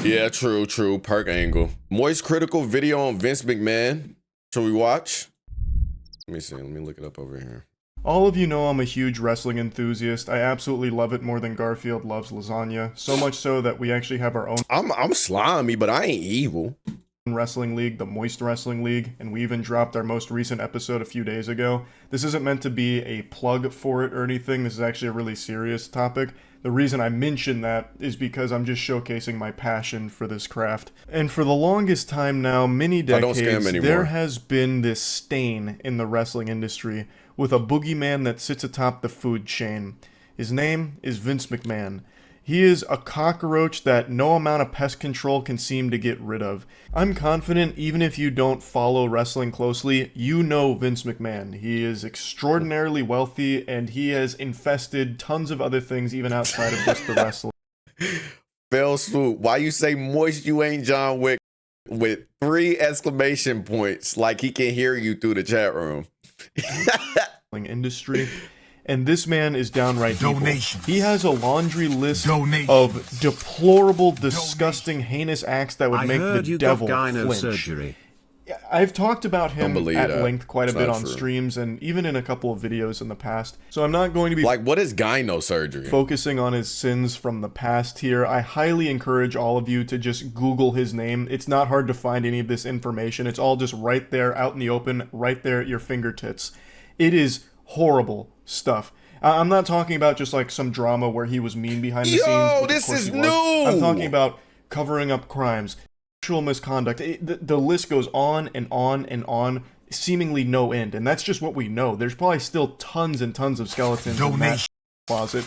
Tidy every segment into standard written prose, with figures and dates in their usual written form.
Yeah, true, true. Perk angle. Moist critical video on Vince McMahon. Shall we watch? Let me see. Let me look it up over here. All of you know I'm a huge wrestling enthusiast. I absolutely love it more than Garfield loves lasagna. So much so that we actually have our own I'm slimy, but I ain't evil. wrestling league, the Moist Wrestling League, and we even dropped our most recent episode a few days ago. This isn't meant to be a plug for it or anything. This is actually a really serious topic. The reason I mention that is because I'm just showcasing my passion for this craft. And for the longest time now, many decades, there has been this stain in the wrestling industry with a boogeyman that sits atop the food chain. His name is Vince McMahon. He is a cockroach that no amount of pest control can seem to get rid of. I'm confident even if you don't follow wrestling closely, you know Vince McMahon. He is extraordinarily wealthy and he has infested tons of other things even outside of just the wrestling. Fell swoop. Why you say moist you ain't John Wick with 3 exclamation points like he can hear you through the chat room. Industry. And this man is downright evil. He has a laundry list of deplorable, disgusting, heinous acts that would make the devil flinch. Surgery. I've talked about him at length quite a bit on streams and even in a couple of videos in the past. So I'm not going to be like, what is gyno surgery? Focusing on his sins from the past here. I highly encourage all of you to just Google his name. It's not hard to find any of this information. It's all just right there out in the open, right there at your fingertips. It is horrible stuff. I'm not talking about just like some drama where he was mean behind the scenes. Yo, this is new! I'm talking about covering up crimes, sexual misconduct. The list goes on and on and on, seemingly no end. And that's just what we know. There's probably still tons and tons of skeletons in that closet.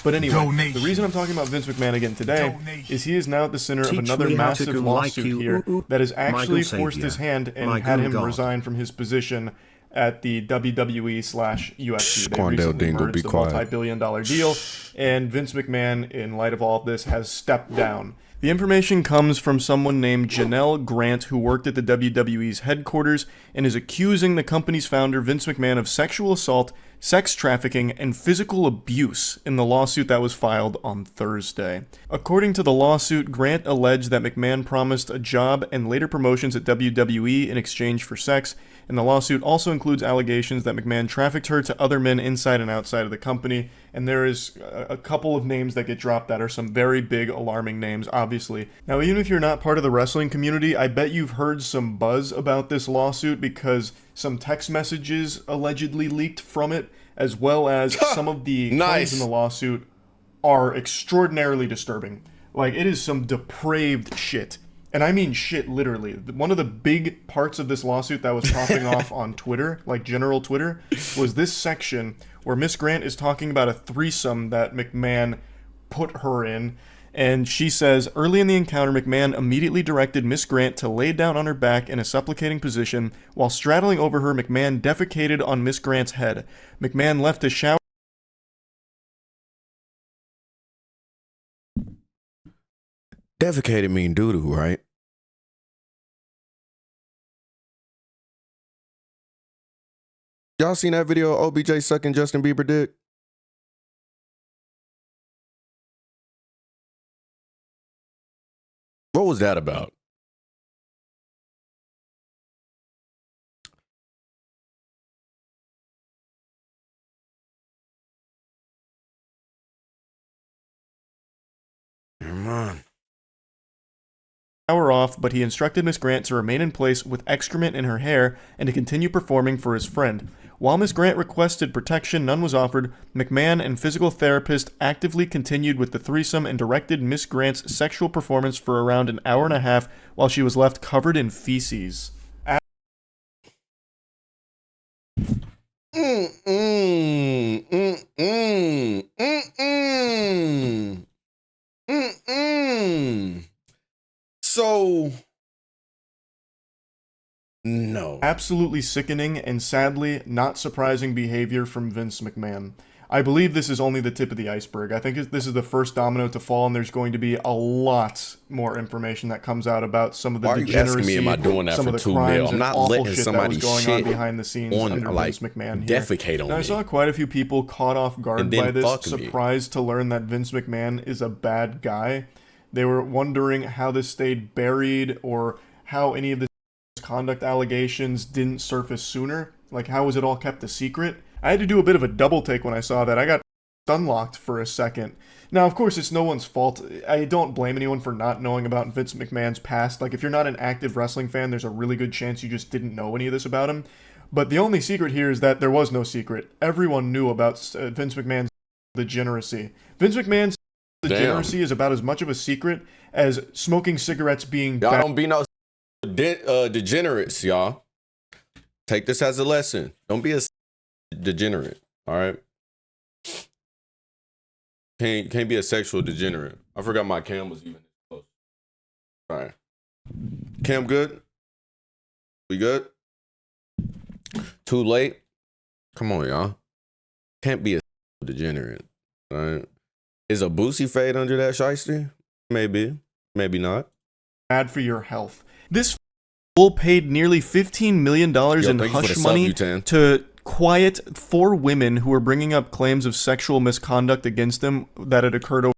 But anyway, the reason I'm talking about Vince McMahon again today is he is now at the center of another massive lawsuit here that has actually forced his hand and had him resign from his position at the WWE/UFC. They recently merged a multi-billion-dollar deal, and Vince McMahon, in light of all of this, has stepped down. The information comes from someone named Janelle Grant, who worked at the WWE's headquarters and is accusing the company's founder, Vince McMahon, of sexual assault, sex trafficking, and physical abuse in the lawsuit that was filed on Thursday. According to the lawsuit, Grant alleged that McMahon promised a job and later promotions at WWE in exchange for sex, and the lawsuit also includes allegations that McMahon trafficked her to other men inside and outside of the company, and there is a couple of names that get dropped that are some very big, alarming names, obviously. Now, even if you're not part of the wrestling community, I bet you've heard some buzz about this lawsuit because some text messages allegedly leaked from it, as well as some of the claims in the lawsuit are extraordinarily disturbing. Like, it is some depraved shit. And I mean shit, literally. One of the big parts of this lawsuit that was popping off on Twitter, like general Twitter, was this section where Miss Grant is talking about a threesome that McMahon put her in. And she says, early in the encounter, McMahon immediately directed Miss Grant to lay down on her back in a supplicating position. While straddling over her, McMahon defecated on Miss Grant's head. McMahon left a shower. Defecated mean doo-doo, right? Y'all seen that video of OBJ sucking Justin Bieber dick? What was that about? Come on. Hour off, but he instructed Miss Grant to remain in place with excrement in her hair and to continue performing for his friend. While Miss Grant requested protection, none was offered. McMahon and physical therapist actively continued with the threesome and directed Miss Grant's sexual performance for around an hour and a half while she was left covered in feces. So, no. Absolutely sickening and sadly not surprising behavior from Vince McMahon. I believe this is only the tip of the iceberg. I think this is the first domino to fall, and there's going to be a lot more information that comes out about some of the degeneracy, am I doing that some for of the $2 crimes million? I'm and not awful letting shit somebody that was going on behind the scenes on, under like, Vince McMahon here. defecate on now, me. I saw quite a few people caught off guard by this, fuck surprised to learn that Vince McMahon is a bad guy. They were wondering how this stayed buried or how any of the misconduct allegations didn't surface sooner. Like, how was it all kept a secret? I had to do a bit of a double take when I saw that. I got unlocked for a second. Now, of course, it's no one's fault. I don't blame anyone for not knowing about Vince McMahon's past. Like, if you're not an active wrestling fan, there's a really good chance you just didn't know any of this about him. But the only secret here is that there was no secret. Everyone knew about Vince McMahon's degeneracy. Vince McMahon's degeneracy is about as much of a secret as smoking cigarettes being Y'all don't be no degenerates, y'all. Take this as a lesson. Don't be a degenerate, all right? Can't be a sexual degenerate. I forgot my cam was even close. All right. Cam good? We good? Too late? Come on, y'all. Can't be a degenerate, all right? Is a Boosie fade under that shiesty? Maybe. Maybe not. Bad for your health. This fool paid nearly $15 million in hush money to quiet 4 women who were bringing up claims of sexual misconduct against them that had occurred over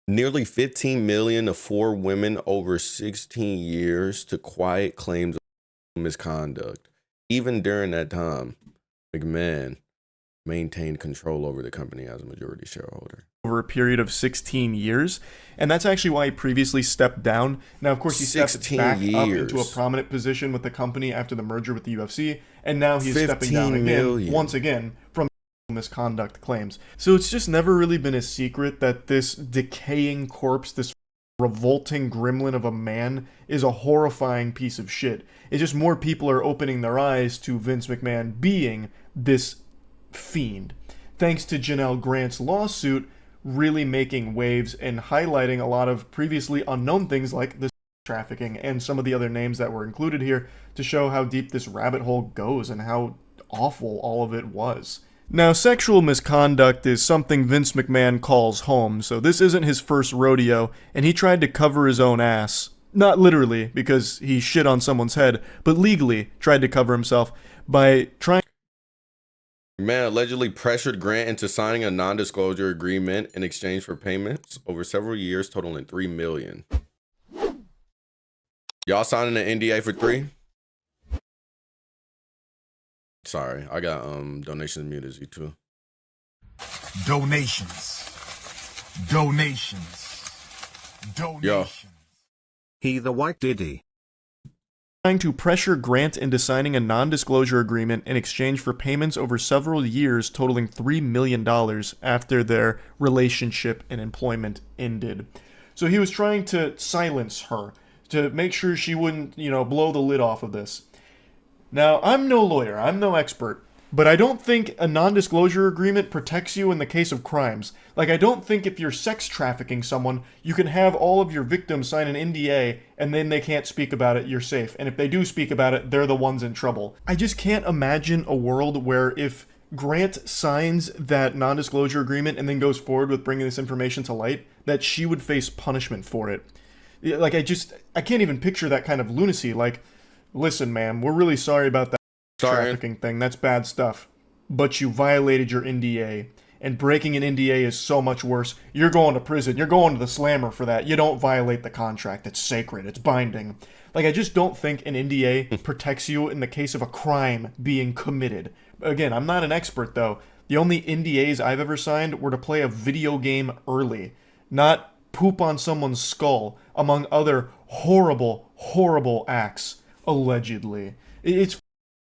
nearly $15 million to 4 women over 16 years to quiet claims of misconduct. Even during that time, McMahon maintained control over the company as a majority shareholder. Over a period of 16 years, and that's actually why he previously stepped down. Now, of course, he stepped back up into a prominent position with the company after the merger with the UFC, and now he's stepping down again, once again, from misconduct claims. So it's just never really been a secret that this decaying corpse, this revolting gremlin of a man, is a horrifying piece of shit. It's just more people are opening their eyes to Vince McMahon being this fiend. Thanks to Janelle Grant's lawsuit really making waves and highlighting a lot of previously unknown things like the trafficking and some of the other names that were included here to show how deep this rabbit hole goes and how awful all of it was. Now, sexual misconduct is something Vince McMahon calls home, so this isn't his first rodeo, and he tried to cover his own ass. Not literally, because he shit on someone's head, but legally tried to cover himself by trying. McMahon allegedly pressured Grant into signing a non-disclosure agreement in exchange for payments over several years totaling $3 million. Y'all signing an NDA for 3? Sorry, I got donations muted, Z2. Donations. Yo. He the white diddy. Trying to pressure Grant into signing a non-disclosure agreement in exchange for payments over several years totaling $3 million after their relationship and employment ended. So he was trying to silence her, to make sure she wouldn't, blow the lid off of this. Now, I'm no lawyer, I'm no expert, but I don't think a non-disclosure agreement protects you in the case of crimes. Like, I don't think if you're sex trafficking someone, you can have all of your victims sign an NDA and then they can't speak about it, you're safe. And if they do speak about it, they're the ones in trouble. I just can't imagine a world where if Grant signs that non-disclosure agreement and then goes forward with bringing this information to light, that she would face punishment for it. Like, I can't even picture that kind of lunacy. Like, listen, ma'am, we're really sorry about that trafficking thing. That's bad stuff. But you violated your NDA. And breaking an NDA is so much worse. You're going to prison. You're going to the slammer for that. You don't violate the contract. It's sacred. It's binding. Like, I just don't think an NDA protects you in the case of a crime being committed. Again, I'm not an expert, though. The only NDAs I've ever signed were to play a video game early, not poop on someone's skull, among other horrible, horrible acts, allegedly. It's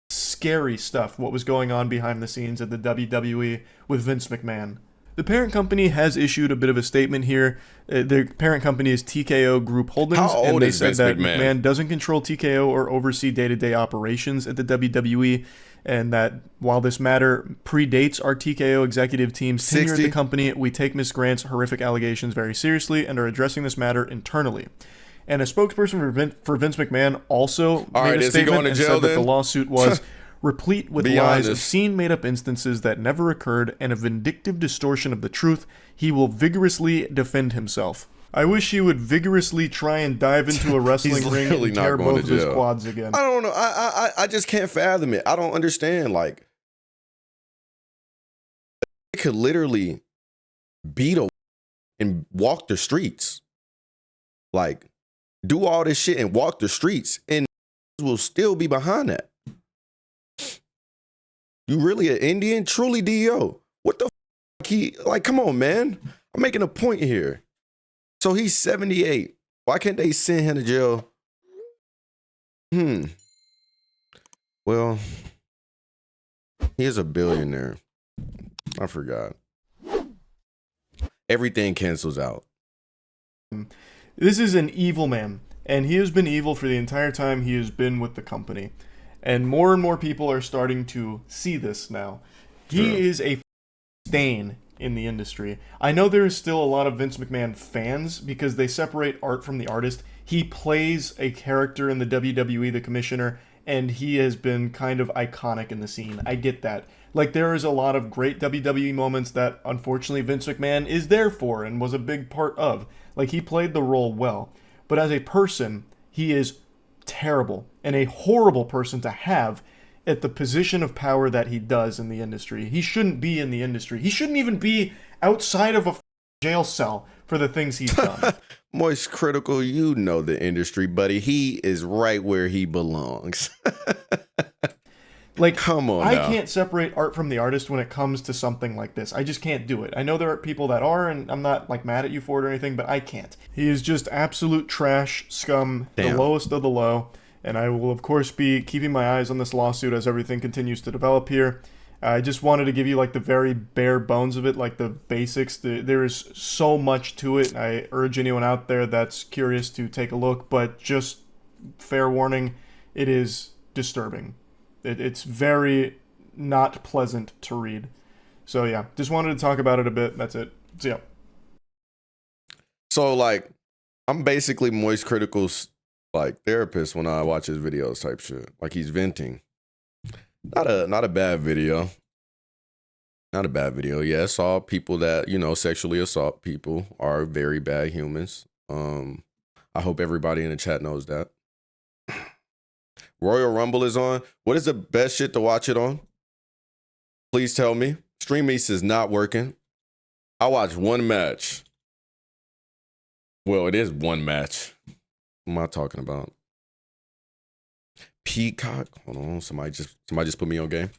scary stuff, what was going on behind the scenes at the WWE with Vince McMahon. The parent company has issued a bit of a statement here. The parent company is TKO Group Holdings, and they said that McMahon doesn't control TKO or oversee day-to-day operations at the WWE, and that while this matter predates our TKO executive team's tenure at the company, we take Ms. Grant's horrific allegations very seriously and are addressing this matter internally. And a spokesperson for Vince McMahon also made a statement and said that the lawsuit was replete with lies, obscene made-up instances that never occurred, and a vindictive distortion of the truth. He will vigorously defend himself. I wish he would vigorously try and dive into a wrestling ring and tear both of his quads again. I don't know. I just can't fathom it. I don't understand. Like, he could literally beat a and walk the streets. Like, do all this shit and walk the streets, and will still be behind that. You really an Indian? Truly, DO? What the like, come on, man. I'm making a point here. So he's 78. Why can't they send him to jail? Well, he is a billionaire. I forgot. Everything cancels out. This is an evil man, and he has been evil for the entire time he has been with the company. And more people are starting to see this now. He is a stain in the industry. I know there is still a lot of Vince McMahon fans because they separate art from the artist. He plays a character in the WWE, the commissioner, and he has been kind of iconic in the scene. I get that. Like, there is a lot of great WWE moments that, unfortunately, Vince McMahon is there for and was a big part of. Like, he played the role well. But as a person, he is terrible and a horrible person to have at the position of power that he does in the industry. He shouldn't be in the industry. He shouldn't even be outside of a jail cell for the things he's done. Moist Critical, you know the industry, buddy. He is right where he belongs. Like, come on, I now. can't separate art from the artist when it comes to something like this. I just can't do it. I know there are people that are, and I'm not like mad at you for it or anything, but I can't. He is just absolute trash, scum, the lowest of the low. And I will, of course, be keeping my eyes on this lawsuit as everything continues to develop here. I just wanted to give you like the very bare bones of it, like the basics. There is so much to it. I urge anyone out there that's curious to take a look, but just fair warning, it is disturbing. It's very not pleasant to read. So yeah, just wanted to talk about it a bit. That's it. So yeah. So like, I'm basically Moist Critical's like therapist when I watch his videos type shit. Like, he's venting. Not a bad video. Not a bad video. Yeah, I saw people that, you know, sexually assault people are very bad humans. I hope everybody in the chat knows that. Royal Rumble is on. What is the best shit to watch it on? Please tell me. Stream East is not working. I watched one match. Well, it is one match. What am I talking about? Peacock. Hold on. Somebody just put me on game.